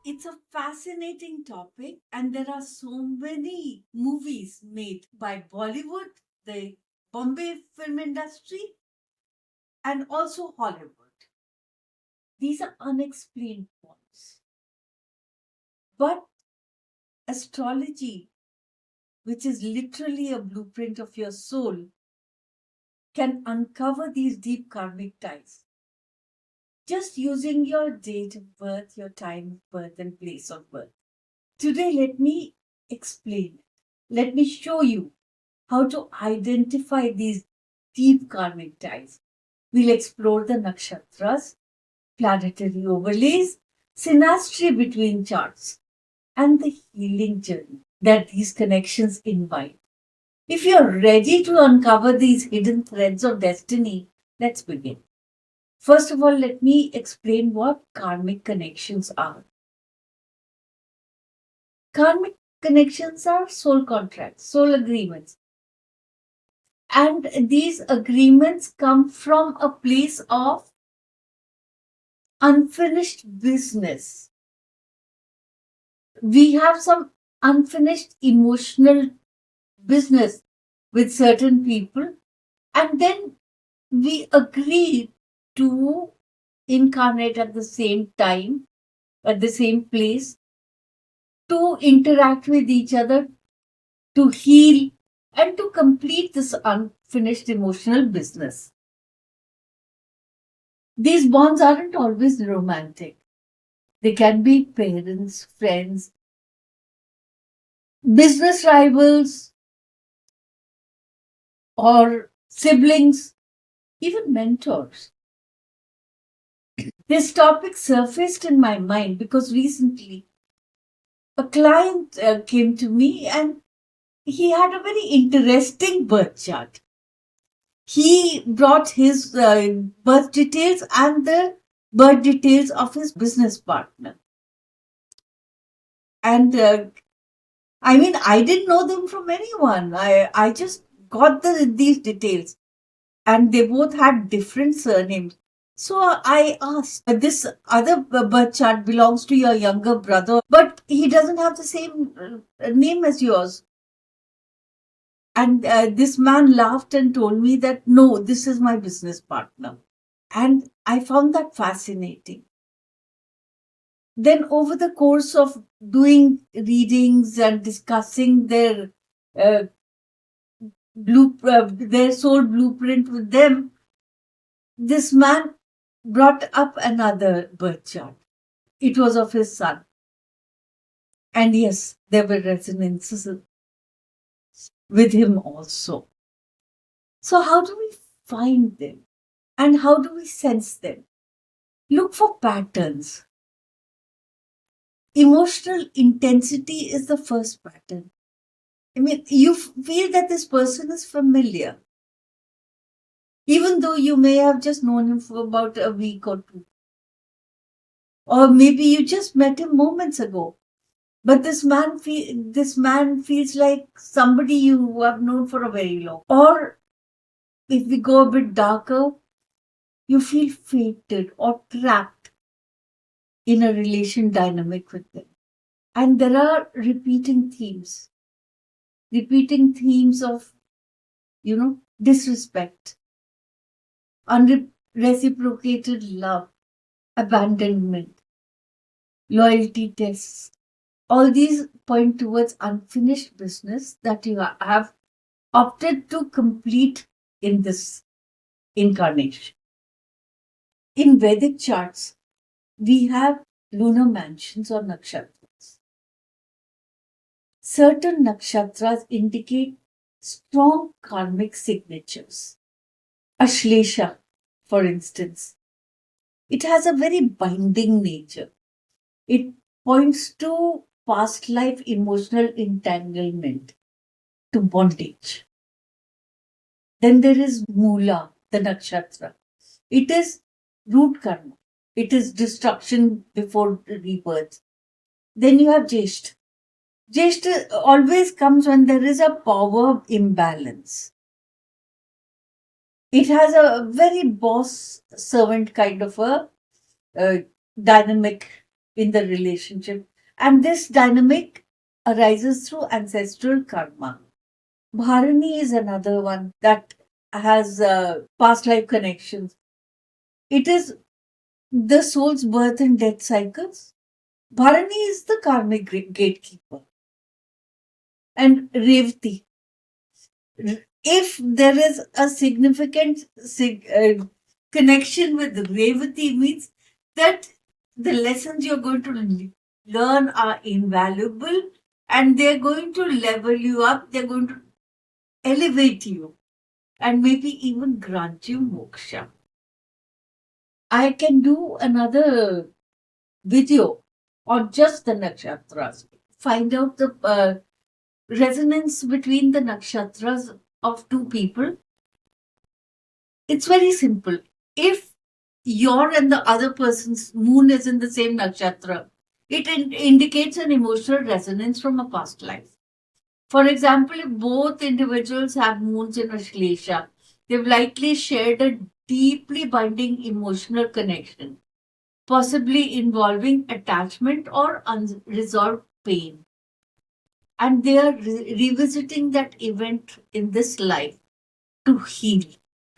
It's a fascinating topic, and there are so many movies made by Bollywood, the Bombay film industry, and also Hollywood. These are unexplained points. But astrology, which is literally a blueprint of your soul, can uncover these deep karmic ties just using your date of birth, your time of birth, and place of birth. Today, let me explain. Let me show you how to identify these deep karmic ties. We'll explore the nakshatras, planetary overlays, synastry between charts, and the healing journey that these connections invite. If you're ready to uncover these hidden threads of destiny, let's begin. First of all, let me explain what karmic connections are. Karmic connections are soul contracts, soul agreements. And these agreements come from a place of unfinished business. We have some unfinished emotional business with certain people, and then we agree to incarnate at the same time, at the same place, to interact with each other, to heal, and to complete this unfinished emotional business. These bonds aren't always romantic. They can be parents, friends, business rivals, or siblings, even mentors. This topic surfaced in my mind because recently a client came to me and he had a very interesting birth chart. He brought his birth details and the birth details of his business partner. And I didn't know them from anyone. I just got these details, and they both had different surnames. So I asked, this other birth chart belongs to your younger brother, but he doesn't have the same name as yours. And this man laughed and told me that, no, this is my business partner. And I found that fascinating. Then, over the course of doing readings and discussing uh, their soul blueprint with them, this man brought up another birth chart. It was of his son. And yes, there were resonances with him also. So, how do we find them? And how do we sense them? Look for patterns. Emotional intensity is the first pattern. You feel that this person is familiar, even though you may have just known him for about a week or two. Or maybe you just met him moments ago. But this man feels like somebody you have known for a very long. Or if we go a bit darker, you feel fated or trapped in a relation dynamic with them. And there are repeating themes of, disrespect, unreciprocated love, abandonment, loyalty tests. All these point towards unfinished business that you have opted to complete in this incarnation. In Vedic charts, we have lunar mansions or nakshatras. Certain nakshatras indicate strong karmic signatures. Ashlesha, for instance, it has a very binding nature. It points to past life emotional entanglement, to bondage. Then there is Mula, the nakshatra. It is root karma. It is destruction before rebirth. Then you have Jeshta. Jeshta always comes when there is a power imbalance. It has a very boss servant kind of a dynamic in the relationship. And this dynamic arises through ancestral karma. Bharani is another one that has past life connections. It is the soul's birth and death cycles. Bharani is the karmic gatekeeper. And Revati. If there is a significant connection with Revati, means that the lessons you're going to learn are invaluable and they're going to level you up, they're going to elevate you and maybe even grant you moksha. I can do another video on just the nakshatras, find out the resonance between the nakshatras of two people. It's very simple. If your and the other person's moon is in the same nakshatra, it indicates an emotional resonance from a past life. For example, if both individuals have moons in Ashlesha, they've likely shared a deeply binding emotional connection, possibly involving attachment or unresolved pain. And they are revisiting that event in this life to heal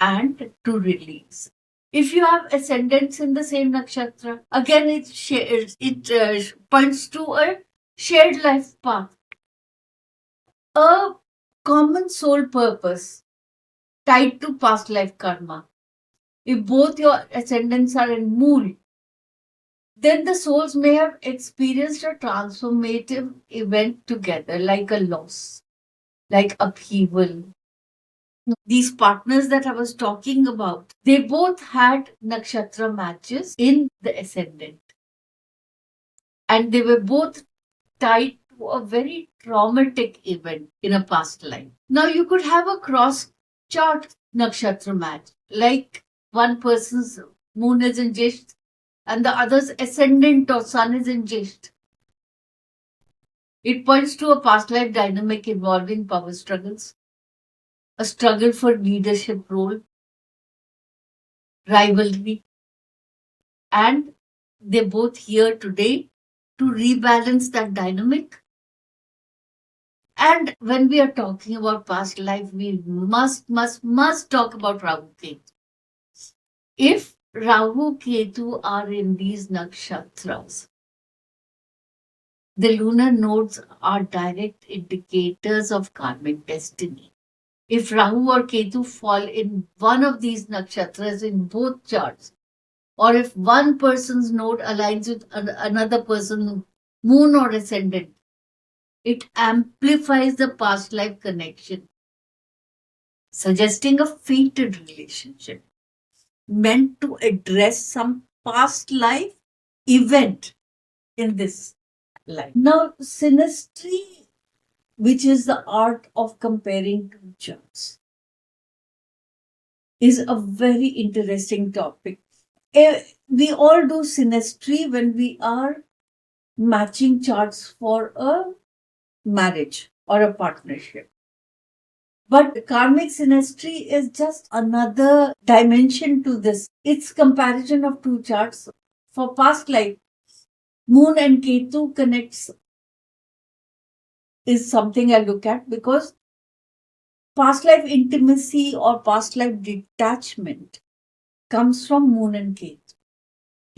and to release. If you have ascendants in the same nakshatra, again it points to a shared life path, a common soul purpose tied to past life karma. If both your ascendants are in Mool, then the souls may have experienced a transformative event together, like a loss, like upheaval. These partners that I was talking about, they both had nakshatra matches in the ascendant. And they were both tied to a very traumatic event in a past life. Now, you could have a cross chart nakshatra match, like one person's moon is in Jeshth and the other's ascendant or sun is in Jeshth. It points to a past life dynamic involving power struggles, a struggle for leadership role, rivalry, and they're both here today to rebalance that dynamic. And when we are talking about past life, we must talk about Rahu-Ketu. If Rahu-Ketu are in these nakshatras, the lunar nodes are direct indicators of karmic destiny. If Rahu or Ketu fall in one of these nakshatras in both charts, or if one person's node aligns with another person's moon or ascendant, it amplifies the past life connection, suggesting a fated relationship meant to address some past life event in this life. Now, synastry, which is the art of comparing two charts, is a very interesting topic. We all do synastry when we are matching charts for a marriage or a partnership. But karmic synastry is just another dimension to this. It's comparison of two charts. For past life, Moon and Ketu connects is something I look at because past life intimacy or past life detachment comes from Moon and Ketu.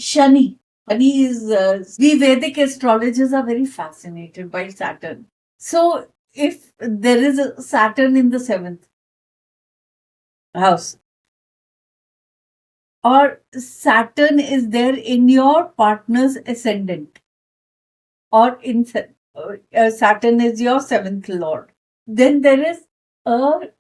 Shani. Shani is, we Vedic astrologers are very fascinated by Saturn. So if there is a Saturn in the seventh house, or Saturn is there in your partner's ascendant, or in Saturn is your seventh lord, then there is a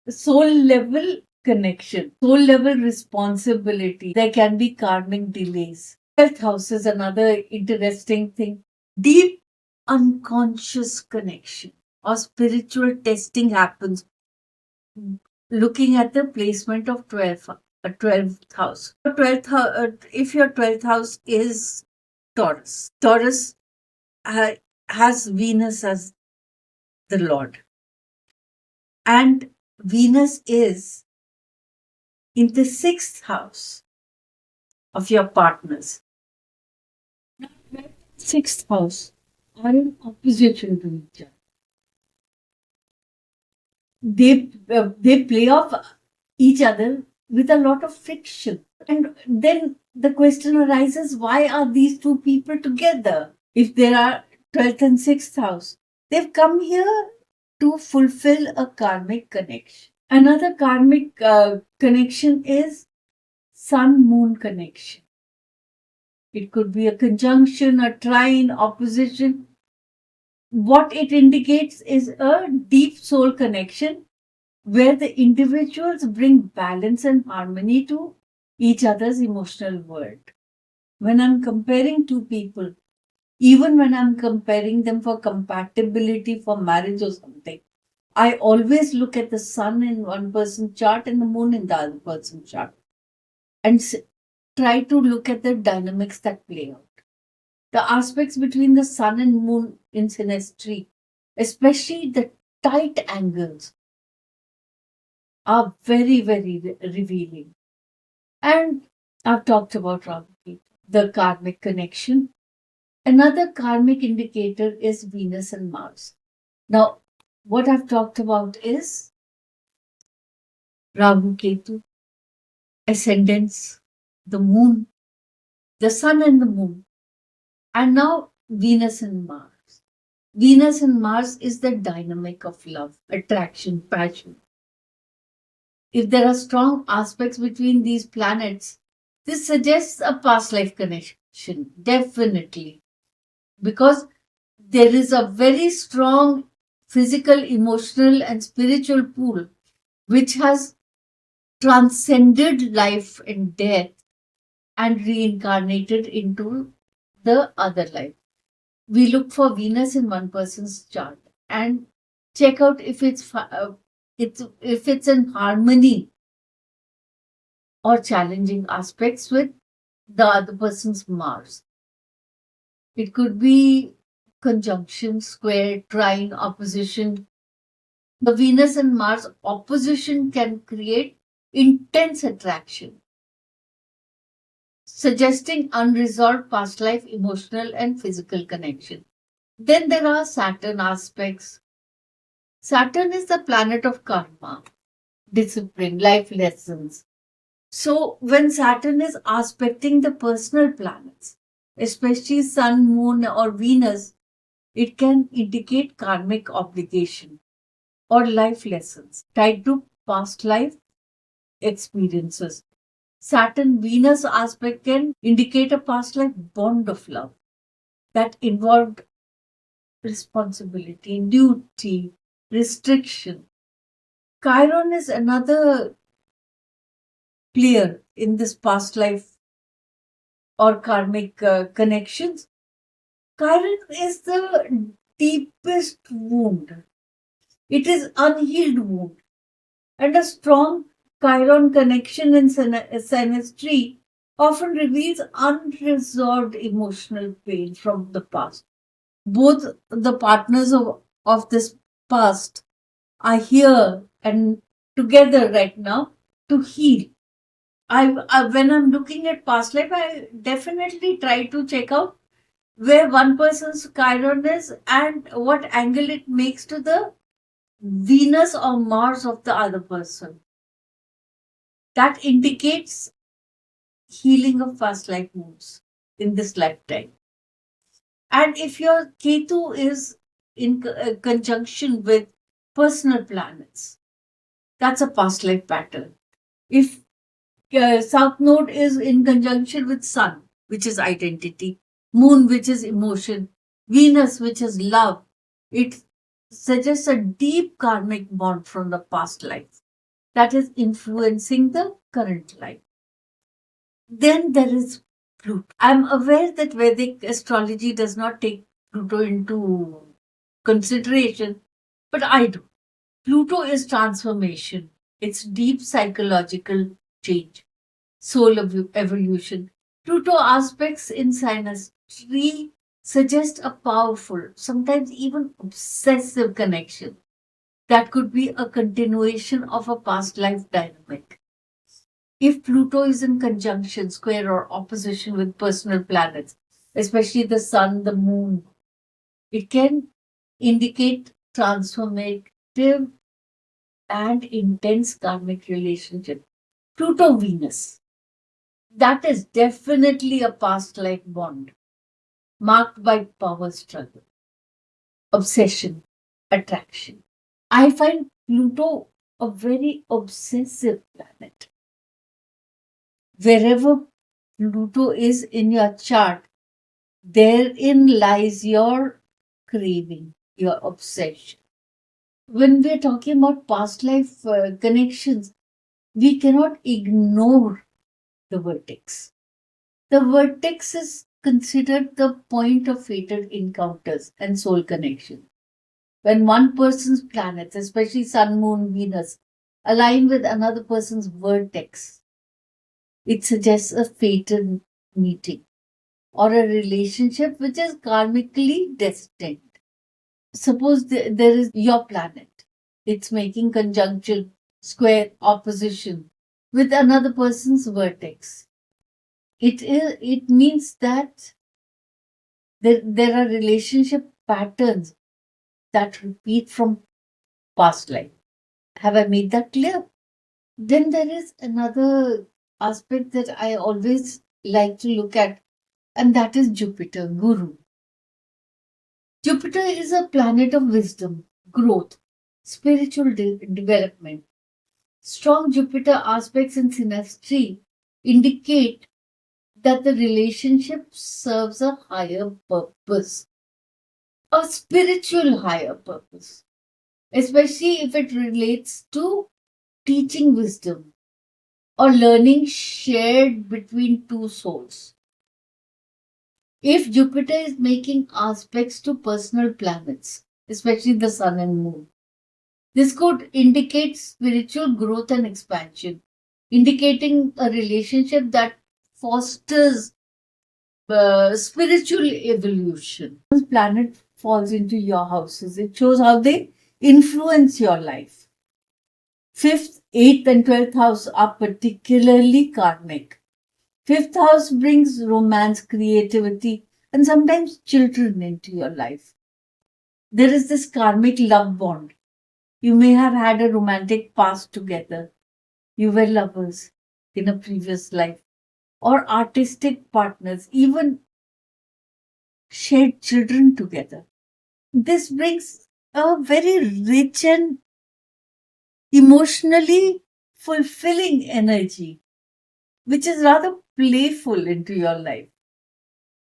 soul level connection, soul level responsibility. There can be karmic delays. 12th house is another interesting thing. Deep unconscious connection or spiritual testing happens looking at the placement of 12th house. 12th, if your 12th house is Taurus, Taurus has Venus as the Lord. And Venus is in the 6th house of your partners. sixth house are in opposition to each other. They play off each other with a lot of friction. And then the question arises, why are these two people together? If there are 12th and 6th house, they've come here to fulfill a karmic connection. Another karmic connection is sun moon connection. It could be a conjunction, a trine, opposition. What it indicates is a deep soul connection where the individuals bring balance and harmony to each other's emotional world. When I'm comparing two people, even when I'm comparing them for compatibility for marriage or something, I always look at the sun in one person's chart and the moon in the other person's chart and try to look at the dynamics that play out. The aspects between the sun and moon in synastry, especially the tight angles, are very, very revealing. And I've talked about Rahu-Ketu, the karmic connection. Another karmic indicator is Venus and Mars. Now, what I've talked about is Rahu-Ketu, ascendants, the moon, the sun and the moon, and now Venus and Mars. Venus and Mars is the dynamic of love, attraction, passion. If there are strong aspects between these planets, this suggests a past life connection, definitely. Because there is a very strong physical, emotional, and spiritual pool which has transcended life and death and reincarnated into the other life. We look for Venus in one person's chart and check out if it's in harmony or challenging aspects with the other person's Mars. It could be conjunction, square, trine, opposition. The Venus and Mars opposition can create intense attraction, suggesting unresolved past life emotional and physical connection. Then there are Saturn aspects. Saturn is the planet of karma, discipline, life lessons. So when Saturn is aspecting the personal planets, especially Sun, Moon, or Venus, it can indicate karmic obligation or life lessons tied to past life experiences. Saturn Venus aspect can indicate a past life bond of love that involved responsibility, duty, restriction. Chiron is another player in this past life or karmic connections. Chiron is the deepest wound. It is unhealed wound. And a strong Chiron connection in synastry often reveals unresolved emotional pain from the past. Both the partners of this past are here and together right now to heal. When I'm looking at past life, I definitely try to check out where one person's Chiron is and what angle it makes to the Venus or Mars of the other person. That indicates healing of past life wounds in this lifetime. And if your Ketu is in conjunction with personal planets, that's a past life pattern. If South Node is in conjunction with Sun, which is identity, Moon, which is emotion, Venus, which is love, it suggests a deep karmic bond from the past life that is influencing the current life. Then there is Pluto. I'm aware that Vedic astrology does not take Pluto into consideration, but I do. Pluto is transformation, it's deep psychological change, soul evolution. Pluto aspects in synastry suggest a powerful, sometimes even obsessive connection that could be a continuation of a past life dynamic. If Pluto is in conjunction, square, or opposition with personal planets, especially the sun, the moon. It can indicate transformative and intense karmic relationship. Pluto Venus, that is definitely a past life bond marked by power struggle, obsession, attraction. I find Pluto a very obsessive planet. Wherever Pluto is in your chart, therein lies your craving, your obsession. When we're talking about past life connections, we cannot ignore the vertex. The vertex is considered the point of fated encounters and soul connection. When one person's planets, especially Sun, Moon, Venus, align with another person's vertex, it suggests a fated meeting or a relationship which is karmically destined. Suppose there is your planet, it's making conjunction, square, opposition with another person's vertex. It means that there are relationship patterns that repeat from past life. Have I made that clear? Then there is another aspect that I always like to look at, and that is Jupiter, Guru. Jupiter is a planet of wisdom, growth, spiritual development. Strong Jupiter aspects in Synastry indicate that the relationship serves a higher purpose, a spiritual higher purpose, especially if it relates to teaching wisdom or learning shared between two souls. If Jupiter is making aspects to personal planets, especially the Sun and Moon, this could indicate spiritual growth and expansion, indicating a relationship that fosters spiritual evolution. This planet falls into your houses. It shows how they influence your life. 5th, 8th, and 12th house are particularly karmic. 5th house brings romance, creativity, and sometimes children into your life. There is this karmic love bond. You may have had a romantic past together. You were lovers in a previous life, or artistic partners, even shared children together. This brings a very rich and emotionally fulfilling energy, which is rather playful into your life.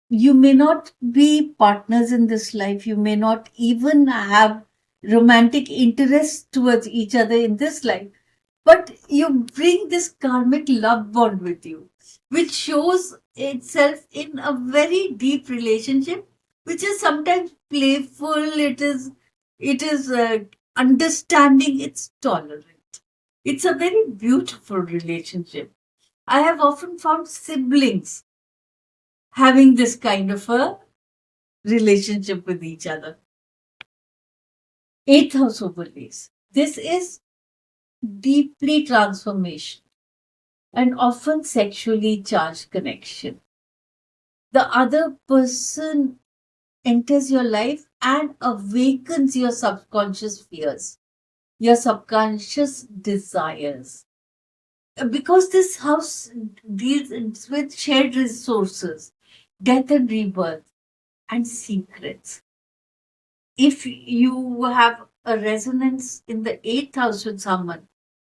You may not be partners in this life, you may not even have romantic interests towards each other in this life, but you bring this karmic love bond with you, which shows itself in a very deep relationship, which is sometimes playful. It is understanding. It's tolerant. It's a very beautiful relationship. I have often found siblings having this kind of a relationship with each other. 8th house overlays. This is deeply transformation and often sexually charged connection. The other person enters your life and awakens your subconscious fears, your subconscious desires. Because this house deals with shared resources, death and rebirth, and secrets. If you have a resonance in the 8th house with someone,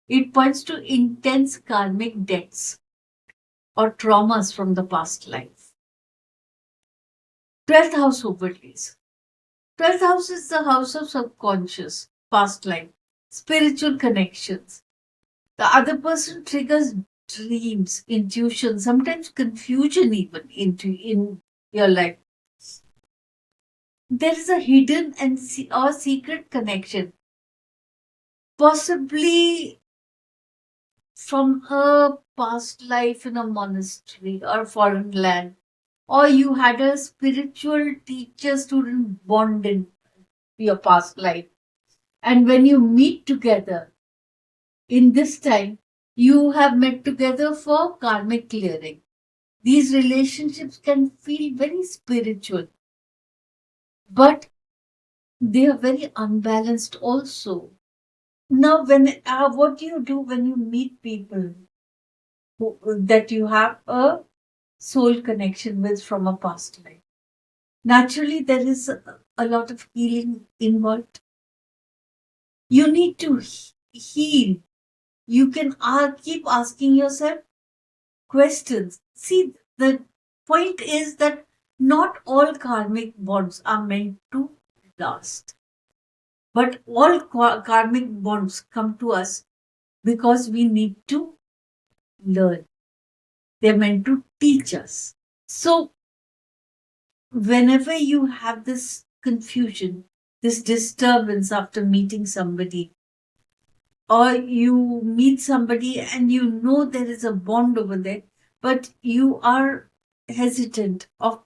it points to intense karmic debts or traumas from the past life. 12th house overlays. 12th house is the house of subconscious, past life, spiritual connections. The other person triggers dreams, intuition, sometimes confusion even in your life. There is a hidden and or secret connection, possibly from a past life in a monastery or foreign land, or you had a spiritual teacher student bond in your past life. And when you meet together in this time, you have met together for karmic clearing. These relationships can feel very spiritual, but they are very unbalanced also. Now, what do you do when you meet people that you have a soul connection with from a past life? Naturally, there is a lot of healing involved. You need to heal. You can keep asking yourself questions. See, the point is that not all karmic bonds are meant to last, but all karmic bonds come to us because we need to learn. They're meant to teach us. So, whenever you have this confusion, this disturbance after meeting somebody, or you meet somebody and you know there is a bond over there, but you are hesitant of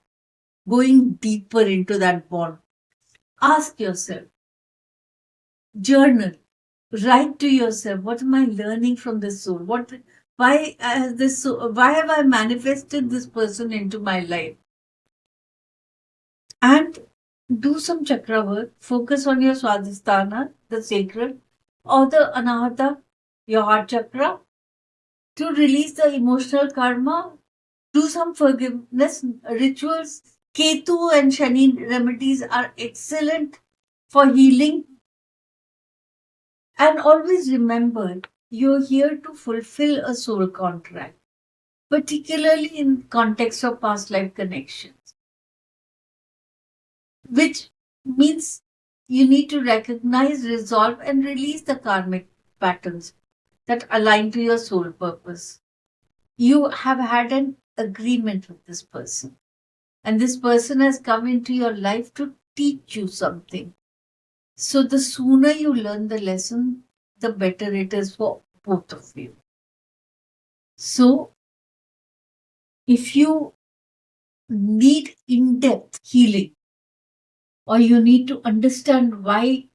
going deeper into that bond, ask yourself, journal, write to yourself, what am I learning from this soul? Why have I manifested this person into my life? And do some chakra work. Focus on your Swadhisthana, the sacral, or the Anahata, your heart chakra, to release the emotional karma. Do some forgiveness rituals. Ketu and Shani remedies are excellent for healing. And always remember, you're here to fulfill a soul contract, particularly in context of past life connections, which means you need to recognize, resolve, and release the karmic patterns that align to your soul purpose. You have had an agreement with this person, and this person has come into your life to teach you something. So, the sooner you learn the lesson, the better it is for both of you. So, if you need in depth healing, or you need to understand why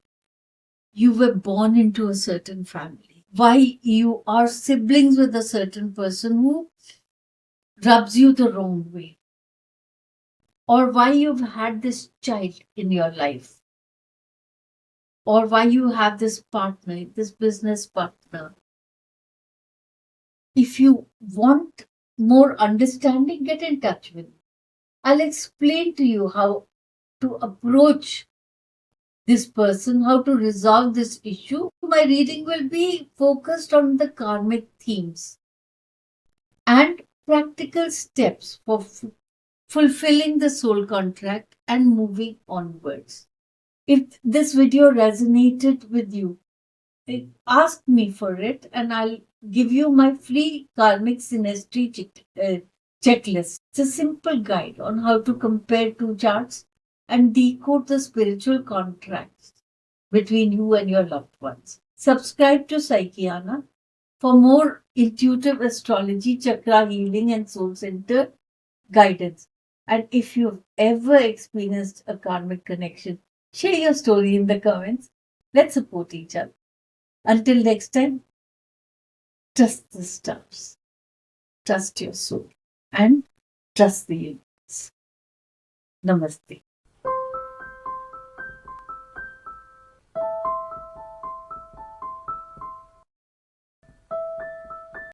you were born into a certain family, why you are siblings with a certain person who rubs you the wrong way, or why you've had this child in your life, or why you have this partner, this business partner. If you want more understanding, get in touch with me. I'll explain to you how to approach this person, how to resolve this issue. My reading will be focused on the karmic themes and practical steps for fulfilling the soul contract and moving onwards. If this video resonated with you, ask me for it and I'll give you my free karmic synastry checklist. It's a simple guide on how to compare two charts and decode the spiritual contracts between you and your loved ones. Subscribe to Psychiana for more intuitive astrology, chakra healing, and soul center guidance. And if you've ever experienced a karmic connection, share your story in the comments. Let's support each other. Until next time, trust the stars, trust your soul, and trust the universe. Namaste.